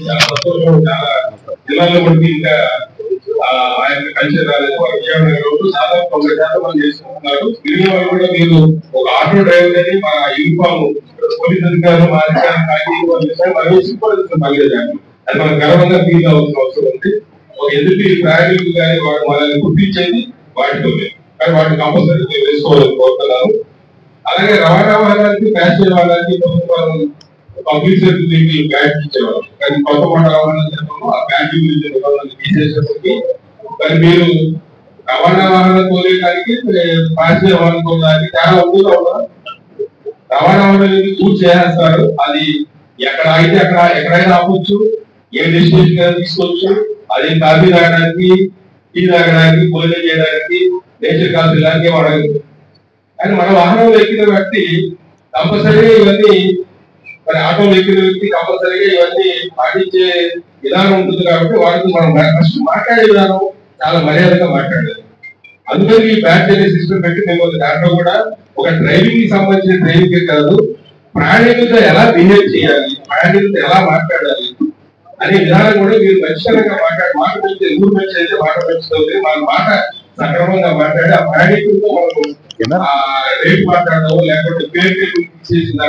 చాలా సంతోషం. చాలా జిల్లాలో బట్టి ఇంకా ఆ యొక్క కల్చర్ రాలేదు. విజయవాడ దాదాపు 90% మంది చేసుకుంటున్నారు. తిరిగి వాళ్ళు కూడా మీరు ఒక ఆటో డ్రైవర్ అని మా యూనిఫామ్ పోలీస్ అధికారులు మా అధికారులు అది మనం గర్వంగా ఫీల్ అవ్వాల్సిన అవసరం ఉంది. ఒక ఎదుటి ప్రయాణికులు కానీ వాడు మనల్ని గుర్తించేది వాటితో, కానీ వాటిని కంపల్సరీ మీరు వేసుకోవాలని కోరుతున్నాను. అలాగే రవాణా వాహనానికి ప్యాసింజర్ వాహనానికి పబ్లిక్ సర్వీస్ బ్యాట్ ఇచ్చేవారు, కానీ కొత్త మాట రవాణా చట్టంలో ఆ బ్యాట్ నిబంధనలు తీసేసేసరికి మరి మీరు రవాణా వాహనం తోలేయడానికి ప్యాసింజర్ వాహనం తోలడానికి చాలా ఉంటుందా ఉన్నారు. రవాణా వాహనానికి పూర్తి చేస్తారు. అది ఎక్కడ అయితే అక్కడ ఎక్కడైనా ఆపొచ్చు, ఏ డెస్టినేషన్ తీసుకోవచ్చు. అది కాఫీ తాగడానికి, టీ తాగడానికి, భోజనం చేయడానికి, నేచర్ కాఫీ ఇలాంటివి వాడదు. కానీ మన వాహనంలో ఎక్కిన వ్యక్తి కంపల్సరీగా ఇవన్నీ, మరి ఆటోలో ఎక్కిన వ్యక్తి కంపల్సరీగా ఇవన్నీ పాటించే విధానం ఉంటుంది. కాబట్టి వారికి మనం ఫస్ట్ మాట్లాడే విధానం చాలా మర్యాదగా మాట్లాడాలి. అందుకని ఈ బ్యాట్ అనే సిస్టమ్ పెట్టి మిమ్మల్ని దాంట్లో కూడా ఒక డ్రైవింగ్ కి సంబంధించిన డ్రైవింగ్ కాదు, ప్రయాణికులతో ఎలా బిహేవ్ చేయాలి, ప్రయాణికులతో ఎలా మాట్లాడాలి అనే విధానం కూడా మీరు ఖచ్చితంగా మాట పెంచే ఊరు పెంచి అయితే మాట పెంచుతుంది. మన మాట సక్రమంగా మాట్లాడి ఆ ప్రయాణికులతో మనకు రేపు మాట్లాడదాము, లేకపోతే పేరు చేసిన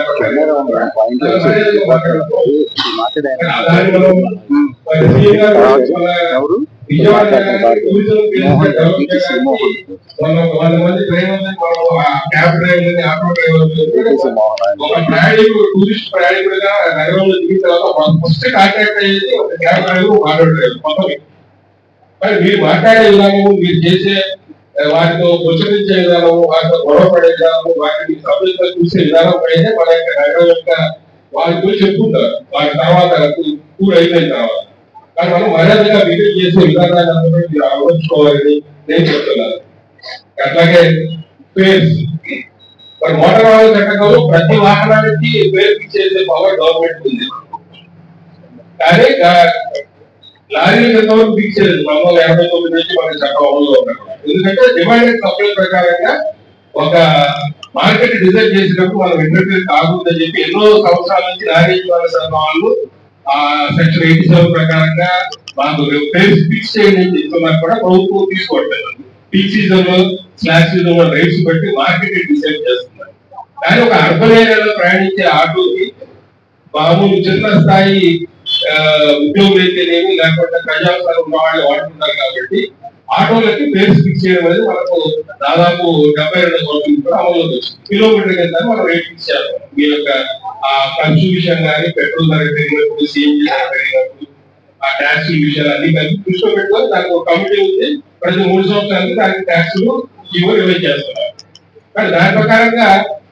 టూరిస్ట్ ప్రయాణికుడిగా నగరంలో దిగిన తర్వాత ఫస్ట్ కాంటాక్ట్ అయ్యేది ఒక క్యాబ్ డ్రైవర్, ఆటో డ్రైవర్ మొత్తం. మరి మీరు మాట్లాడే విధానము, మీరు చేసే వాటితో ఉచ్చరించే విధానం, వాటితో గొడవ పడే విధానం, వాటిని సభ్యులతో చూసే విధానం పైన మన యొక్క నగరం యొక్క వారి గురించి చెప్పుకుంటారు వాటి తర్వాత టూర్ అయిపోయిన తర్వాత. కానీ మనం మర్యాదగా బిహేవ్ చేసే విధానాన్ని అందరూ మీరు ఆలోచించుకోవాలని నేను చెప్తున్నాను. అట్లాగే ఫేర్స్, మరి మోటార్ వాహన చట్టంలో ప్రతి వాహనానికి ఫేర్ ఫిక్స్ చేసే పవర్ గవర్నమెంట్ ఉంది. కానీ లారీల చట్టంలో ఫిక్స్ చేయలేదు. 1989 నుంచి మన చట్టం అమలులో ఉన్నాయి. ఎందుకంటే డిమాండ్ అండ్ సప్లై ప్రకారంగా ఒక మార్కెట్ డిజైన్ చేసినప్పుడు మనం ఇంటర్ఫియర్ కాకూడదని చెప్పి ఎన్నో సంవత్సరాల నుంచి లారీ వాళ్ళు ఆ సెక్షన్ 87 ప్రకారంగా మాకు ఫిక్స్ చేయండి చెప్తున్నా కూడా ప్రభుత్వం తీసుకోవట్లేదు. పీక్ సీజన్ లో, స్లాష్ సీజన్ లో రేట్స్ బట్టి మార్కెట్ డిసైడ్ చేస్తున్నారు. కానీ ఒక అర్బన్ ఏరియాలో ప్రయాణించే ఆటోకి మామూలు చిన్న స్థాయి ఉద్యోగులు అయితేనేమి, లేకపోతే ప్రజావసరాలు ఉన్న వాళ్ళు వాడుతున్నారు. కాబట్టి ఆటోలకి ఫేర్స్ ఫిక్స్ చేయడం అనేది మనకు దాదాపు 72 సంవత్సరాలు కూడా అమలులోకి వచ్చింది. కిలోమీటర్ కింద మనం రేట్ ఫిక్స్ చేస్తాం. మీ యొక్క ఖర్చు విషయం కానీ, పెట్రోల్ ధర పెరిగినప్పుడు, సిఎన్జి ధర పెరిగినప్పుడు, ఆ ట్యాక్స్ విషయాలు అన్ని కలిపి దృష్టిలో పెట్టుకొని దానికి ఒక కమిటీ ఉంది. ప్రతి 3 సంవత్సరాలకి దానికి ట్యాక్స్లు రివైజ్ చేస్తున్నారు. కానీ దాని ప్రకారంగా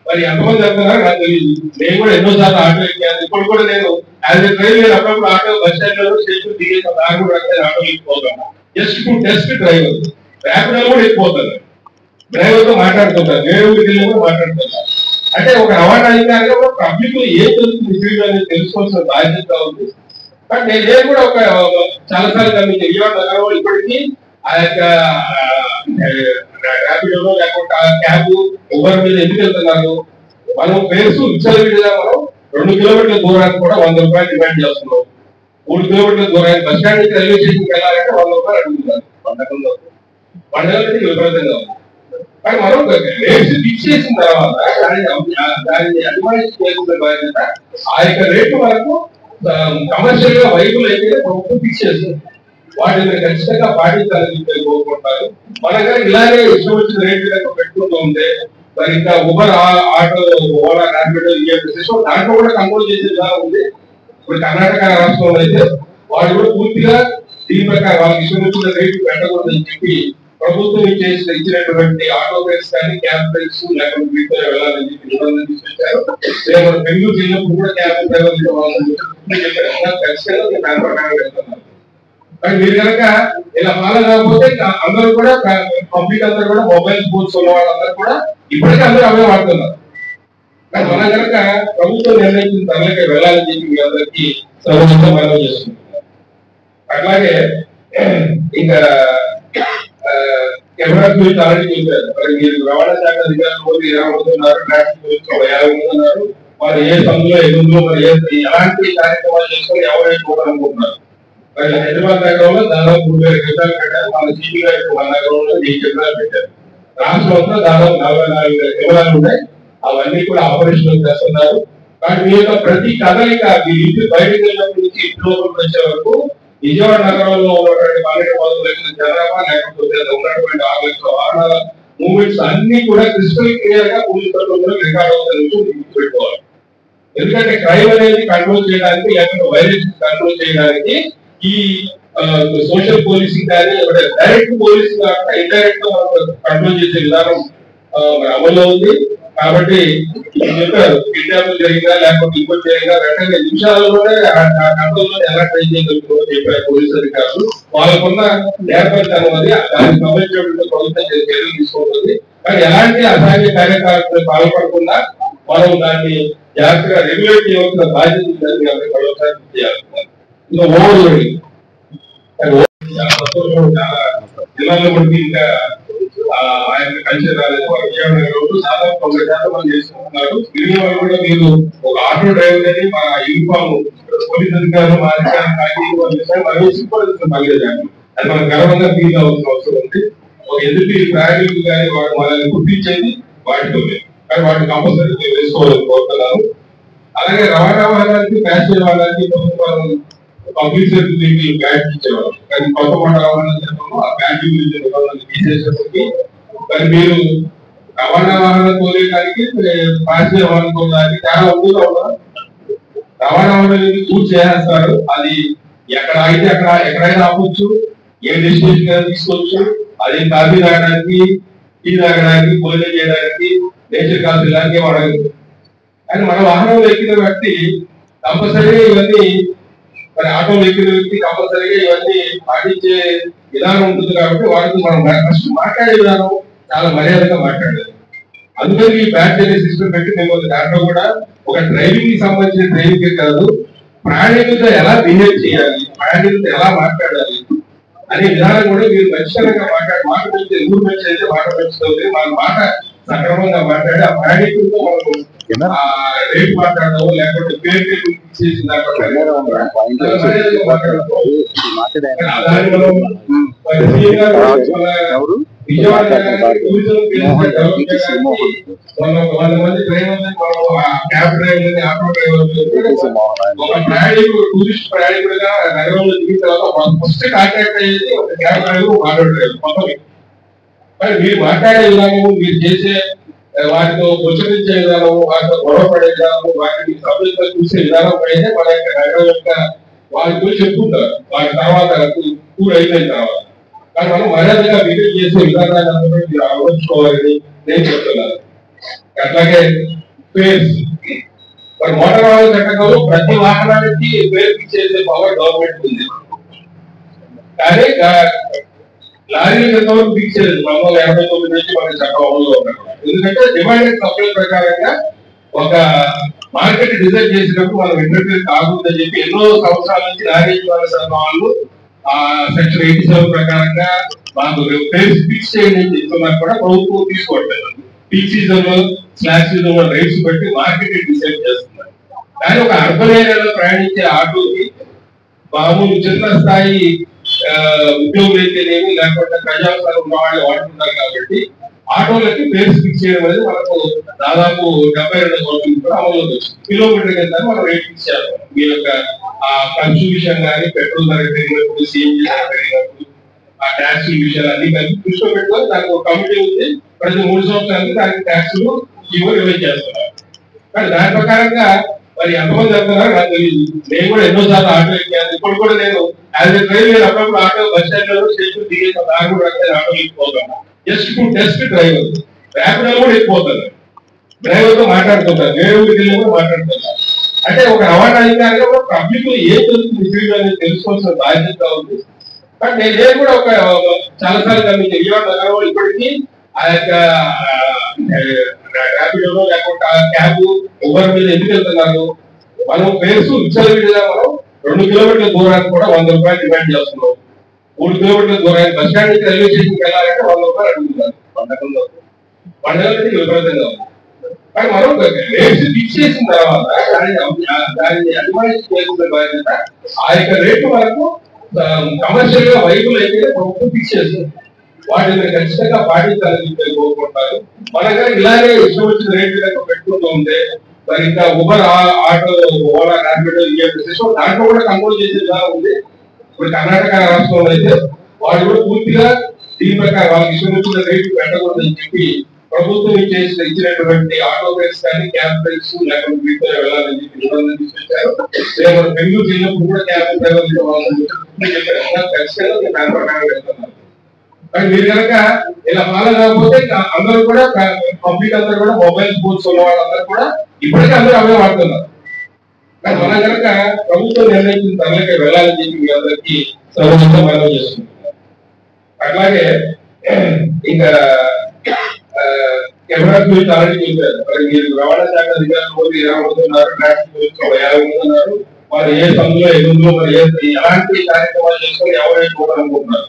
మరి ఎంతమంది వెళ్తున్నారు నాకు తెలియదు. నేను కూడా ఎన్నోసార్లు ఆటో ఎక్కాను. ఇప్పుడు కూడా నేను యాజ్ ఎ డ్రైవర్ అప్పుడప్పుడు ఆటో బస్ స్టాండ్ లో స్టేషన్ దిగేసి దాని కూడా ఆటో ఎక్కిపోతాను. Just to test driver. Rapido కూడా ఎక్కిపోతాను. డ్రైవర్ తో మాట్లాడుతుంటారు, వేరే ఊరికి వెళ్ళి కూడా మాట్లాడుతుంటారు. అంటే ఒక రవాణా అధికారిగా కూడా పబ్లిక్ లో ఏం జరుగుతుంది అనేది తెలుసుకోవాల్సిన బాధ్యత ఉంది. బట్ నేను కూడా ఒక చాలాసార్లు గమనించాను. విజయవాడ నగరంలో ఇప్పటికీ ఆ యొక్క ర్యాపిడోలో లేకపోతే ఆ క్యాబ్ ఊబర్ మీద ఎందుకు వెళ్తున్నారు? మనం పేర్స్ విచ్చలవిడిగా మనం 2 కిలోమీటర్ల దూరానికి కూడా 100 రూపాయలు డిమాండ్ చేస్తున్నాం. 3 కిలోమీటర్ల దూరానికి బస్ స్టాండ్ నుంచి రైల్వే స్టేషన్కి వెళ్ళాలంటే 100 రూపాయలు అడుగుతున్నారు. పండుగలకి విపరీతంగా ఉంది. కానీ మనం రేట్స్ ఫిక్స్ చేసిన తర్వాత దాన్ని అడ్వాన్స్ చేసుకునే బాధ్యత ఆ యొక్క రేటు మనకు కమర్షియల్ గా వైబుల్ అయితే ప్రభుత్వం ఫిక్స్ చేస్తుంది. వాటిని ఖచ్చితంగా పాటించాలని చెప్పి కోరుకుంటారు. మన కానీ ఇలాగే ఇష్టం వచ్చిన రేట్లు కనుక పెట్టుకుంటూ ఉంటే మరి ఇంకా ఉబర్, ఆటో, ఓలా, ర్యాపిడో దాంట్లో కూడా కంట్రోల్ చేసే విధానం ఉంది. ఇప్పుడు కర్ణాటక రాష్ట్రంలో అయితే వాళ్ళు కూడా పూర్తిగా దీని ప్రకారం వాళ్ళకి ఇష్టం వచ్చిన రేట్లు పెట్టకూడదని చెప్పి ప్రభుత్వం ఇచ్చినటువంటి ఆటో రేట్స్ కానీ, క్యాబ్ రేట్స్ లేకపోతే వీటితో వెళ్ళాలని చెప్పి నిబంధనలు తీసుకొచ్చారు. బెంగళూరు వెళ్ళినప్పుడు కూడా క్యాబ్ డ్రైవర్ ఖచ్చితంగా దాని ప్రకారం వెళ్తున్నారు. కానీ మీరు కనుక ఇలా ఫాలో కాకపోతే అందరూ కూడా పబ్లిక్ అందరూ కూడా మొబైల్ ఫోన్స్ ఉన్న వాళ్ళందరూ కూడా ఇప్పటికీ అందరూ అవే వాడుతున్నారు. కానీ మనం కనుక ప్రభుత్వం నిర్ణయించిన తరలికి వెళ్ళాలని చెప్పి మీ అందరికీ సర్వంగా మనం చేసుకుంటున్నాం. అట్లాగే ఇంకా కెమెరా గురించి ఆల్రెడీ చెప్పారు. మరి మీరు రవాణా శాఖ అధికారులు 20 మంది ఉన్నారు, ట్రాఫిక్ గురించి 50 మంది ఉన్నారు, మరి ఏ సందులో ఎదుగులో మరి ఎలాంటి కార్యక్రమాలు చేసుకొని ఎవరైతే పోవాలనుకుంటున్నారు. మరి హైదరాబాద్ నగరంలో దాదాపు 30,000 కేంద్రాలు పెట్టారు. మన సిపి గారి మన నగరంలో 1000 కేంద్రాలు పెట్టారు. రాష్ట్రంలో దాదాపు 44,000 కేంద్రాలు ఉన్నాయి. అవన్నీ కూడా ఆపరేషన్ చేస్తున్నారు. కానీ మీ యొక్క ప్రతి కదలిక మీ ఇంటి బయటకు వెళ్ళినప్పటి నుంచి ఇంట్లో వచ్చే వరకు విజయవాడ నగరంలో ఉన్నటువంటి 12 లక్షల జనాభా లేకపోతే ఉన్నటువంటి 6 లక్షల వాహనాల మూవ్మెంట్స్ అన్ని కూడా క్రిస్టల్ క్లియర్ గా పోలీస్ కంట్రోల్ రికార్డ్ అవుతాయి పెట్టుకోవాలి. ఎందుకంటే క్రైమ్ అనేది కంట్రోల్ చేయడానికి లేకపోతే వైలెన్స్ కంట్రోల్ చేయడానికి ఈ సోషల్ పోలీసింగ్ కానీ డైరెక్ట్ పోలీసింగ్ కాకుండా ఇండైరెక్ట్ గా కంట్రోల్ చేసే విధానం అమల్లో ఉంది. కాబట్టి కిడ్నాప్ జరిగినా లేకపోతే ఇంకోటి జరిగినా వెంటనే నిమిషాలలోనే కంట్రోల్లో ఎలా ట్రై చేయగలుగుతుందో చెప్పారు పోలీసు అధికారులు. వాళ్ళకున్న నేర్పథ్యం అది దానికి సంబంధించినటువంటి ప్రభుత్వం చర్యలు తీసుకుంటుంది. కానీ ఎలాంటి అసాధ్య కార్యకలాపాలకు పాల్పడకుండా మనం దాన్ని జాగ్రత్తగా రెగ్యులేట్ చేయవలసిన బాధ్యత ఉందని మరోసారి చేయాలి. ఇంకా ఓవర్లోడింగ్ చాలా జిల్లాలో బట్టి ఇంకా ఆయన కల్చర్ రాలేదు. విజయవాడ నగరంలో దాదాపు 90% మంది చేసుకుంటున్నారు. తిరిగి వాళ్ళు కూడా మీరు ఒక ఆటో డ్రైవర్ అని మా యూనిఫామ్ పోలీస్ అధికారులు మా అధికారులు అది మనం గర్వంగా ఫీల్ అవ్వాల్సిన అవసరం ఉంది. ఒక ఎదుటి ప్రయాణికులు కానీ వాడు మనల్ని గుర్తించేది వాటితో, కానీ వాటిని కంపల్సరీ వేసుకోవాలని కోరుతున్నాను. అలాగే రవాణా వాహనానికి ప్యాసింజర్ వాహనానికి పబ్లిక్ సెక్యూరిటీ బ్యాట్ ఇచ్చేవారు. కానీ కొత్త మాట రవాణా చట్టంలో ఆ బ్యాట్ గురించి తీసేసేసరికి మరి మీరు రవాణా వాహనం తోలేయడానికి ప్యాసింజర్ వాహనం తోలడానికి చాలా ఉంటుందా ఉన్నారు. రవాణా వాహనానికి పూర్తి చేస్తారు. అది ఎక్కడ అయితే ఎక్కడైనా ఆపొచ్చు, ఏ డెస్టినేషన్ తీసుకోవచ్చు. అది కాఫీ తాగడానికి, టీ తాగడానికి, భోజనం చేయడానికి, నేచర్ కాల్ చేయడానికి వాడదు. కానీ మన వాహనంలో ఎక్కిన వ్యక్తి కంపల్సరీగా ఇవన్నీ మరి ఆటోలో ఎక్కిన వ్యక్తి కంపల్సరీగా ఇవన్నీ పాటించే విధానం ఉంటుంది. కాబట్టి వారికి మనం ఫస్ట్ మాట్లాడే విధానం చాలా మర్యాదగా మాట్లాడాలి. అందుకని ఈ బ్యాట్ అనే సిస్టమ్ పెట్టి మిమ్మల్ని దాంట్లో కూడా ఒక డ్రైవింగ్ కి సంబంధించిన ట్రైనింగ్ కాదు, ప్రయాణికులతో ఎలా బిహేవ్ చేయాలి, ప్రయాణికులతో ఎలా మాట్లాడాలి అనే విధానం కూడా మీరు ఖచ్చితంగా మాట పెంచే ఊరు పెంచి అయితే మాట పెంచుతుంది. మన మాట సక్రమంగా మాట్లాడి ఆ ప్రయాణికులతో మనకు రేపు మాట్లాడదాము లేకపోతే పేరు చేసి విజయవాడ మంది డ్రైవర్లు క్యాబ్ డ్రైవర్లు ఆటో డ్రైవర్లు ఒక ప్రయాణికుడు టూరిస్ట్ ప్రయాణికుడిగా నగరంలో దిగిన తర్వాత ఫస్ట్ కాంటాక్ట్ అయ్యేది ఒక క్యాబ్ డ్రైవర్ ఆటో డ్రైవర్ మొత్తం. మరి మీరు మాట్లాడే విధానము, మీరు చేసే వాటితో ముచ్చరించే విధానం, వాటితో గొడవ పడే విధానం, వాటిని సభ్యులతో చూసే విధానం పైన మన యొక్క నగరం యొక్క వారి గురించి చెప్పుకుంటారు వాటి తర్వాత కూడి అయిపోయిన తర్వాత. కానీ మనం మర్యాదగా బిహేవ్ చేసే విధానాన్ని అందరూ మీరు ఆలోచించుకోవాలని నేను చెప్తున్నాను. అట్లాగే ఫేర్స్ మరి మోటార్ వాహన చట్టంలో ప్రతి వాహనానికి ఫేర్ ఫిక్స్ చేసే పవర్ గవర్నమెంట్ ఉంది. కానీ లారీల ఎంతవరకు ఫిక్స్ చేయలేదు. 1989 నుంచి మన చట్టం అమలులో ఉన్నాయి. ఎందుకంటే డిమాండ్ అండ్ సప్లై ప్రకారంగా ఒక మార్కెట్ డిజైన్ చేసినప్పుడు మనం ఇంటర్ఫియర్ కాకూడదని చెప్పి ఎన్నో సంవత్సరాల నుంచి లారీ వాళ్ళు ఆ సెక్షన్ 87 ప్రకారంగా మాకు ఫిక్స్ చేయండి చెప్తున్నా కూడా ప్రభుత్వం తీసుకోవట్లేదు. పీక్ సీజన్ లో స్లాష్ సీజన్ లో రైట్స్ బట్టి మార్కెట్ డిసైడ్ చేస్తున్నారు. కానీ ఒక అర్బన్ ఏరియాలో ప్రయాణించే ఆటోకి మామూలు చిన్న స్థాయి ఉద్యోగులు అయితేనేమి లేకపోతే ప్రజావసరాలు ఉన్న వాళ్ళు వాడుతున్నారు. కాబట్టి ఆటోలకి ఫేర్స్ ఫిక్స్ చేయడం అనేది మనకు దాదాపు 72 సంవత్సరాలు కూడా అమలులోకి వచ్చింది. కిలోమీటర్ కింద మనం రేట్ ఫిక్స్ చేస్తాం. మీ యొక్క కన్స్యూషన్ కానీ పెట్రోల్ ధర పెరిగినప్పుడు, సిఎన్జి ధర పెరిగినప్పుడు, ఆ ట్యాక్స్ విషయాలు అన్ని కలిపి దృష్టిలో పెట్టుకొని దానికి ఒక కమిటీ ఉంది. ప్రతి 3 సంవత్సరాలకి దానికి ట్యాక్స్లు రివైజ్ చేస్తున్నారు. కానీ దాని ప్రకారంగా మరి ఎంతమంది చెప్తున్నారు నాకు తెలియదు. నేను కూడా ఎన్నోసార్లు ఆటో ఎక్కాను. ఇప్పుడు కూడా నేను యాజ్ ఎ డ్రైవర్ అప్పుడప్పుడు ఆటో బస్ స్టాండ్ లో స్టేషన్ దిగేసి దాని కూడా ఆటో ఎక్కిపోతాను. Just to test driver Rapido కూడా ఎక్కిపోతాను. డ్రైవర్ తో మాట్లాడుతుంటారు, వేరే ఊరికి వెళ్ళి కూడా మాట్లాడుతున్నారు. అంటే ఒక రవాణా అధికారిగా కూడా పబ్లిక్ ఏం తెలుస్తుంది అనేది తెలుసుకోవాల్సిన బాధ్యత ఉంది. బట్ నేను కూడా ఒక చాలాసార్లు గమనించాను. విజయవాడ నగరంలో ఇప్పటికీ ఆ యొక్క ర్యాపిడోలో లేకపోతే ఆ క్యాబ్ ఉబర్ మీద ఎందుకు వెళ్తున్నారు? మనం పేర్స్ విచ్చలవిడిగా మనం 2 కిలోమీటర్ల దూరానికి కూడా 100 రూపాయలు డిమాండ్ చేస్తున్నాం. 3 కిలోమీటర్ల దూరానికి బస్ స్టాండ్ నుంచి రైల్వే స్టేషన్కి వెళ్ళాలంటే 100 రూపాయలు అడుగుతున్నారు. పండుగలకి విపరీతంగా ఉంది. కానీ మనం రేట్స్ ఫిక్స్ చేసిన తర్వాత దాన్ని అడ్వాన్స్ చేసిన బాధ్యత ఆ యొక్క రేటు మనకు కమర్షియల్ గా వైబుల్ అయితే ప్రభుత్వం ఫిక్స్ చేస్తుంది. వాటిని ఖచ్చితంగా పాటించాలని చెప్పి కోరుకుంటారు. మన కనుక ఇలాగే ఇష్టం వచ్చిన రేట్లు కనుక పెట్టుకుంటూ ఉంటే మరి ఇంకా Uber auto Ola Rapido system దాంట్లో కూడా కంట్రోల్ చేసేలా ఉంది. ఇప్పుడు కర్ణాటక రాష్ట్రంలో అయితే వాళ్ళు కూడా పూర్తిగా దీని ప్రకారం వాళ్ళకి ఇష్టం వచ్చిన రేట్లు పెట్టకూడదని చెప్పి ప్రభుత్వం ఇచ్చినటువంటి ఆటో రైడ్స్ కానీ క్యాబ్ రైడ్స్ లేకపోతే వీటితో వెళ్ళాలని చెప్పి నిబంధన తీసుకొచ్చారు. రేపు బెంగళూరు వెళ్ళినప్పుడు కూడా క్యాబ్ డ్రైవర్ ఖచ్చితంగా వెళ్తున్నారు. కానీ మీరు కనుక ఇలా ఫాలో కాకపోతే అందరూ కూడా పబ్లిక్ అందరూ కూడా మొబైల్ ఫోన్స్ ఉన్న వాళ్ళందరూ కూడా ఇప్పటికీ అందరూ అవే వాడుతున్నారు. కానీ మనం కనుక ప్రభుత్వం నిర్ణయించిన తరలికి వెళ్ళాలని చెప్పి మీ అందరికీ సర్వంగా మనం చేసుకుంటున్నారు. అట్లాగే ఇంకా కెమెరా గురించి ఆల్రెడీ చెప్పారు. మరి మీరు రవాణా శాఖ అధికారులు 20 మంది ఉన్నారు, ట్రాఫిక్ గురించి 50 మంది ఉన్నారు. వారు ఏ సందులో ఎదుగులో మరి ఎలాంటి కార్యక్రమాలు చేసుకొని ఎవరైతే పోవాలనుకుంటున్నారు.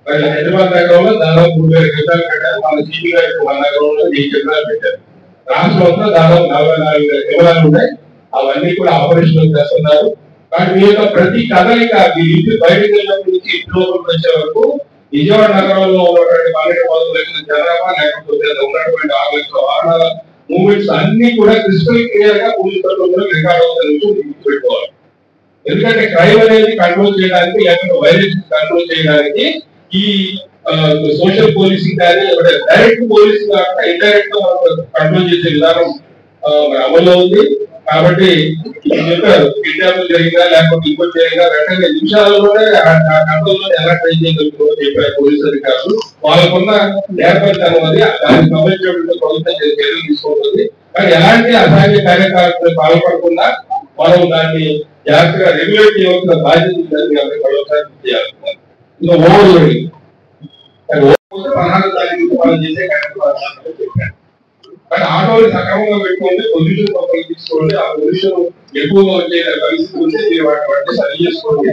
మరి హైదరాబాద్ నగరంలో దాదాపు 30,000 కెమెరాలు పెట్టారు. మన సిటీ గారి నగరంలో 1000 కెమెరాలు పెట్టారు. రాష్ట్రంలో దాదాపు 44,000 కెమెరాలు ఉన్నాయి. అవన్నీ కూడా ఆపరేషన్ చేస్తున్నారు. కానీ మీ యొక్క ప్రతి కదలిక మీ ఇంటి బయటకు వెళ్ళినప్పటి నుంచి ఇంటి లోపలికి వచ్చే వరకు విజయవాడ నగరంలో ఉన్నటువంటి 12 లక్షల జనాభా లేకపోతే ఉన్నటువంటి 6 లక్షల వాహనాల మూవ్మెంట్స్ అన్ని కూడా క్రిస్టల్ క్లియర్ గా పోలీస్ కంట్రోల్ రికార్డ్ అవుతాయి పెట్టుకోవాలి. ఎందుకంటే క్రైమ్ అనేది కంట్రోల్ చేయడానికి లేకపోతే వైలెన్స్ కంట్రోల్ చేయడానికి ఈ సోషల్ పోలీసింగ్ కానీ డైరెక్ట్ పోలీసింగ్ కాకుండా ఇండైరెక్ట్ గా కంట్రోల్ చేసే విధానం అమల్లో ఉంది. కాబట్టి చెప్పారు కిడ్నాప్ జరిగినా లేకపోతే ఇంకోటి జరిగినా వెంటనే నిమిషాలలోనే కంట్రోల్లో ఎలా ట్రై చేయగలుగుతుందో చెప్పారు పోలీసు అధికారులు. వాళ్ళకున్న నేర్పథ్యం అది దానికి సంబంధించినటువంటి ప్రభుత్వం చర్యలు తీసుకుంటుంది. కానీ ఎలాంటి అసాధ్య కార్యకలాపాలకు పాల్పడకుండా మనం దాన్ని జాగ్రత్తగా రెగ్యులేట్ చేయవలసిన బాధ్యత ఉందని చేయాలి. ఇంకా ఓవర్ లోడింగ్ మనం చేసే కార్యక్రమాలు చెప్పారు. కానీ ఆటోని సక్రమంగా పెట్టుకుంటే పొల్యూషన్ పక్కన తీసుకోండి. ఆ పొల్యూషన్ ఎక్కువగా వచ్చే పరిస్థితి ఉంటే మీరు వాటిని సరి చేసుకోండి.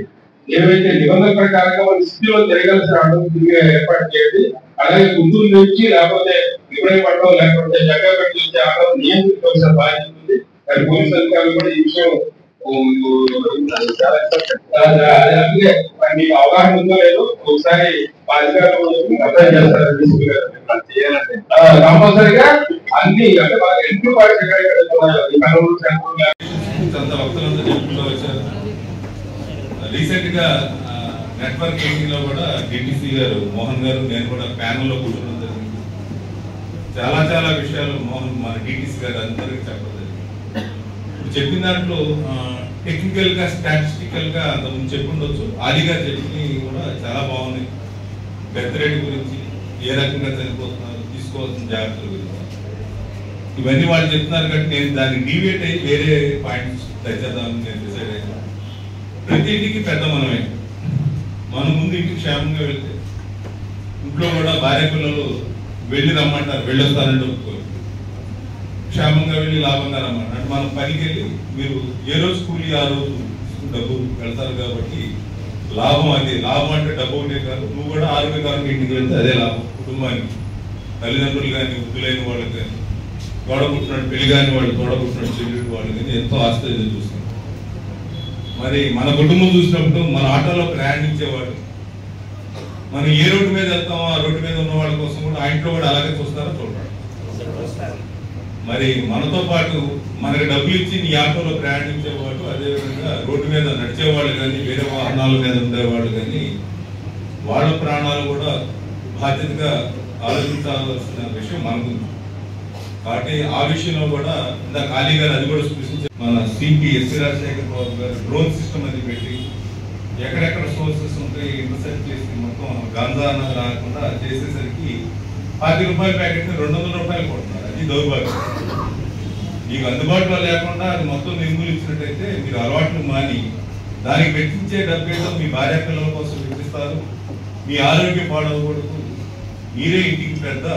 ఏవైతే నిబంధన ప్రకారంగా మన స్థితిలో జరగాల్సిన ఆటోని ఏర్పాటు చేయండి. అలాగే గుంటూరు నుంచి లేకపోతే ఇబ్రహీంపట్నం లేకపోతే జగ్గాపేట నుంచి ఆటో నియంత్రించవలసిన బాధ్యత ఉంది. కానీ పోలీసు అధికారులు కూడా ఈ విషయం అందుకే మీకు అవగాహన ఉందో లేదో ఒకసారి మా అధికారులు అర్థం చేస్తారు. కంపల్సరిగా అన్ని అంటే మనకి ఎంట్రీ పాయింట్స్ రీసెంట్ గా నెట్వర్క్ మీటింగ్ లో కూడా డిటిసి గారు మోహన్ గారు నేను కూడా ప్యానల్ లో కూర్చోవడం జరిగింది. చాలా చాలా విషయాలు మోహన్ మన డిటిసి గారు అందరికీ చెప్పడం జరిగింది. చెప్పిన దాంట్లో టెక్నికల్ గా స్టాటిస్టికల్ గా అంతకుముందు చెప్పుండొచ్చు. ఆది గారు చెప్పింది కూడా చాలా బాగుంది. డెత్ రేట్ గురించి, ఏ రకంగా చనిపోతున్నారు, తీసుకోవాల్సిన జాగ్రత్తల గురించి ఇవన్నీ వాళ్ళు చెప్తున్నారు. కాబట్టి నేను దాన్ని డీవియేట్ అయ్యి వేరే పాయింట్స్ తెచ్చేద్దామని నేను డిసైడ్ అయ్యాను. ప్రతి ఇంటికి పెద్ద మనమే. మన ముందు ఇంటికి క్షేమంగా వెళ్తే ఇంట్లో కూడా భార్య పిల్లలు వెళ్ళి రమ్మంటారు, వెళ్ళొస్తారంటే ఒప్పుకోరు. క్షేమంగా వెళ్ళి లాభంగా రమ్మంటారు. అంటే మనం పనికి వెళ్ళి మీరు ఏ రోజు కూలి ఆ రోజు డబ్బు వెళ్తారు. కాబట్టి లాభం అది. లాభం అంటే డబ్బు ఉంటే కాదు, నువ్వు కూడా ఆరోగ్యకరంగా ఇంటికి వెళ్తే అదే లాభం కుటుంబానికి. తల్లిదండ్రులు కానీ, వృద్ధులైన వాళ్ళకి కానీ, తోడబుట్టినట్టు పెళ్లి కాని వాళ్ళు, తోడబుట్టినట్టు చెల్లెడు వాళ్ళు కానీ ఎంతో ఆశ్చర్యం చూస్తాం. మరి మన కుటుంబం చూసినప్పుడు మన ఆటోలో ప్రయాణించేవాడు మనం ఏ రోడ్డు మీద వెళ్తామో ఆ రోడ్డు మీద ఉన్న వాళ్ళ కోసం కూడా ఆ ఇంట్లో కూడా అలాగే చూస్తారో చూడరు. మరి మనతో పాటు మనకి డబ్బులు ఇచ్చి నీ ఆటోలో ప్రయాణించేవాడు, అదేవిధంగా రోడ్డు మీద నడిచేవాళ్ళు కానీ, వేరే వాహనాల మీద ఉండేవాళ్ళు కానీ వాళ్ళ ప్రాణాలు కూడా బాధ్యతగా ఆలోచించాల్సిన విషయం మనకు. కాబట్టి ఆ విషయంలో కూడా ఇంత ఖాళీగా అది కూడా సూచించారు. మన సిపి ఎస్వి రాజశేఖర్ బాబు గారు డ్రోన్ సిస్టమ్ అది పెట్టి ఎక్కడెక్కడ సోర్సెస్ ఉంటాయి ఇంటర్సెప్ట్ చేసి మొత్తం గాంజా అన్నది రాకుండా చేసేసరికి 10 రూపాయల ప్యాకెట్ 200 రూపాయలు కొడుతున్నారు. అది దౌర్భాగ్యం. మీకు అందుబాటులో లేకుండా అది మొత్తం నిర్మూలించినట్టయితే మీరు అలవాట్లు మాని దానికి వెచ్చించే డబ్బేదో మీ భార్య పిల్లల కోసం వెచ్చిస్తారు. మీ ఆరోగ్యం పాడవకూడదు. మీరే ఇంటికి పెద్ద.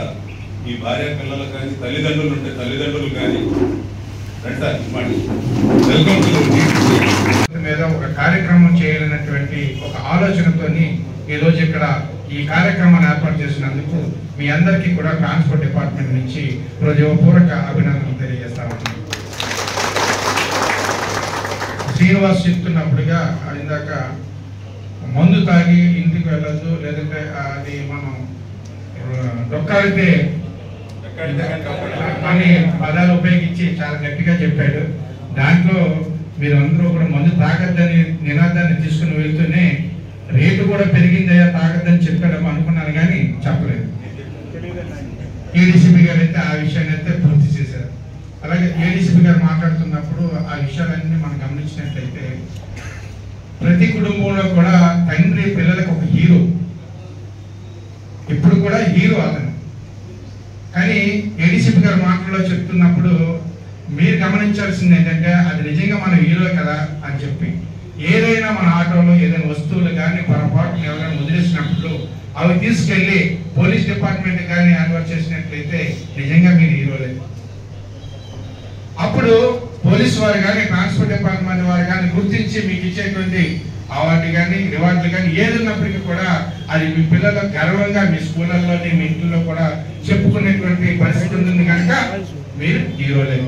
మీ భార్య పిల్లలు కానీ, తల్లిదండ్రులు ఉంటే తల్లిదండ్రులు కానీ మీద ఒక కార్యక్రమం చేయాలన్నటువంటి ఒక ఆలోచనతోని ఈ రోజు ఇక్కడ ఈ కార్యక్రమాన్ని ఏర్పాటు చేసినందుకు మీ అందరికీ కూడా ట్రాన్స్పోర్ట్ డిపార్ట్మెంట్ నుంచి హృదయపూర్వక అభినందనలు తెలియజేస్తామని. శ్రీనివాస్ చెప్తున్నప్పుడుగా ఇందాక మందు తాగి ఇంటికి వెళ్ళొద్దు, లేదంటే అది మనం డొక్కాడితే అని పదాలు ఉపయోగించి చాలా గట్టిగా చెప్పాడు. దాంట్లో మీరు అందరూ కూడా మందు తాగద్దని నినాదాన్ని తీసుకుని వెళ్తూనే రేటు కూడా పెరిగిందయ్యా తాగద్దని చెప్పాడేమో అనుకున్నాను, కానీ చెప్పలేదు. ఏడీసీపీ గారు అయితే ఆ విషయాన్ని అయితే పూర్తి చేశారు. అలాగే ఏడీసీపీ గారు మాట్లాడుతున్నప్పుడు ఆ విషయాలన్నీ మనం గమనించినట్లయితే ప్రతి కుటుంబంలో కూడా తండ్రి పిల్లలకు ఒక హీరో, ఇప్పుడు కూడా హీరో అతను. కానీ ఏడీసీపీ గారు మాటల్లో చెప్తున్నప్పుడు మీరు గమనించాల్సింది ఏంటంటే అది నిజంగా మన హీరో కదా అని చెప్పి, ఏదైనా మన ఆటోలో ఏదైనా వస్తువులు కానీ పొరపాటును ఎవరైనా వదిలేసినప్పుడు అవి తీసుకెళ్లి పోలీస్ డిపార్ట్మెంట్ కానీ అన్వర్ చేసినట్లయితే నిజంగా మీరు హీరోలే. అప్పుడు పోలీసు వారు కానీ ట్రాన్స్పోర్ట్ డిపార్ట్మెంట్ వారు కానీ గుర్తించి మీకు ఇచ్చేటువంటి అవార్డు కానీ రివార్డులు కానీ ఏది ఉన్నప్పటికీ కూడా అది మీ పిల్లలకు గర్వంగా మీ స్కూళ్ళల్లోని మీ ఇంట్లో కూడా చెప్పుకునేటువంటి పరిస్థితి ఉంటుంది కనుక మీరు హీరోలే.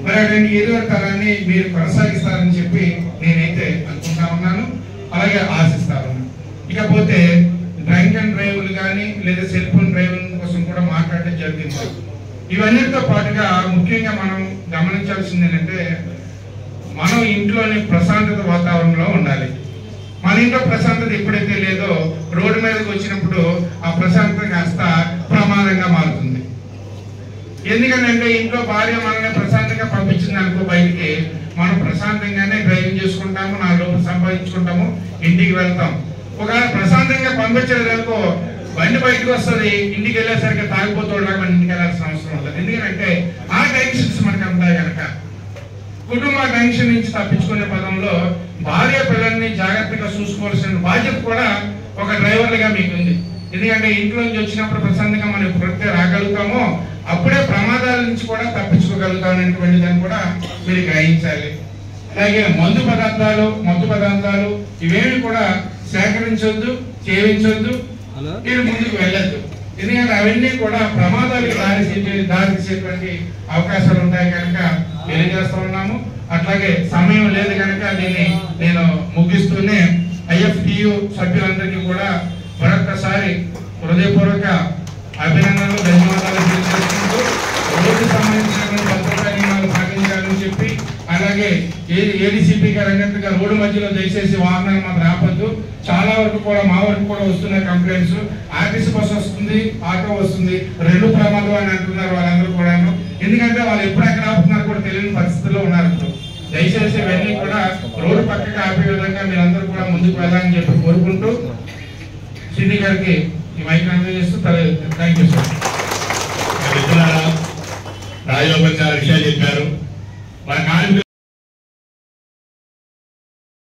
మరి అటువంటి హీరో తరాన్ని మీరు కొనసాగిస్తారని చెప్పి నేనైతే అనుకుంటా ఉన్నాను, అలాగే ఆశిస్తా ఉన్నాను. ఇకపోతే డ్రంక్ అండ్ డ్రైవ్లు కానీ లేదా సెల్ ఫోన్ డ్రైవింగ్ కోసం కూడా మాట్లాడటం జరిగింది. ఇవన్నిటితో పాటుగా ముఖ్యంగా మనం గమనించాల్సింది ఏంటంటే మనం ఇంట్లోని ప్రశాంతత వాతావరణంలో ఉండాలి. మన ఇంట్లో ప్రశాంతత ఎప్పుడైతే లేదో రోడ్డు మీదకి వచ్చినప్పుడు ఆ ప్రశాంతత కాస్త ప్రమాదంగా మారుతుంది. ఎందుకంటే ఇంట్లో భార్య మనల్ని ప్రశాంతంగా పంపించింది అనుకో బయటికి, మనం ప్రశాంతంగానే డ్రైవింగ్ చేసుకుంటాము, 4 రూపాయలు సంపాదించుకుంటాము, ఇంటికి వెళ్తాం. ఒకవేళ ప్రశాంతంగా పంపించలేదు అనుకో బండి బయటకు వస్తుంది, ఇంటికి వెళ్ళేసరికి తాగిపోతుండగా మన ఇంటికి వెళ్ళాల్సిన అవసరం ఉంటుంది. ఎందుకంటే ఆ టెన్షన్స్ మనకు ఉంటాయి కనుక కుటుంబ టెన్షన్ నుంచి తప్పించుకునే పదంలో భార్య పిల్లల్ని జాగ్రత్తగా చూసుకోవాల్సిన బాధ్యత కూడా ఒక డ్రైవర్లుగా మీకు ఉంది. ఎందుకంటే ఇంట్లో నుంచి వచ్చినప్పుడు ప్రశాంతంగా మనం ఎప్పుడైతే రాగలుగుతామో అప్పుడే ప్రమాదాల నుంచి కూడా తప్పించుకోగలుగుతాం అనేటువంటి దాన్ని కూడా మీరు గ్రహించాలి. అలాగే మత్తు పదార్థాలు ఇవేమి కూడా సేకరించొద్దు, చేయించొద్దు, మీరు ముందుకు వెళ్ళొద్దు. ఎందుకంటే అవన్నీ కూడా ప్రమాదాలకు దారితీసేటువంటి అవకాశాలు ఉంటాయి కనుక తెలియజేస్తూ ఉన్నాము. అట్లాగే సమయం లేదు కనుక దీన్ని నేను ముగిస్తూనే IFTU సభ్యులందరికీ కూడా మరొకసారి హృదయపూర్వక అభినందనలు, ధన్యవాదాలు తెలియజేసుకుంటూ రోడ్డు సంబంధించినటువంటి భద్రతా నియమాలు పాటించాలని చెప్పి, అలాగే ఏడీసీపీ గారు అన్నట్టుగా రోడ్డు మధ్యలో దయచేసి వాహనాలు మాత్రం ఆపద్దు. చాలా వరకు కూడా మా వరకు కూడా వస్తున్నాయి కంప్లైంట్స్. ఆర్టీసీ బస్సు వస్తుంది, ఆటో వస్తుంది, 2 ప్రమాదం అని అంటున్నారు వాళ్ళందరూ కూడాను. ఎందుకంటే వాళ్ళు ఎప్పుడు ఎక్కడ ఆపుతున్నారు కూడా తెలియని పరిస్థితుల్లో ఉన్నారు. దయచేసి ఇవన్నీ కూడా రోడ్డు పక్కకి ఆపే విధంగా మీరందరూ కూడా ముందుకు వెళ్ళాలని చెప్పి కోరుకుంటూ సిటీ గారికి ఈ మైక్ అందజేస్తూ థ్యాంక్ యూ సార్. రాజోపచార విషయాలు చెప్పారు.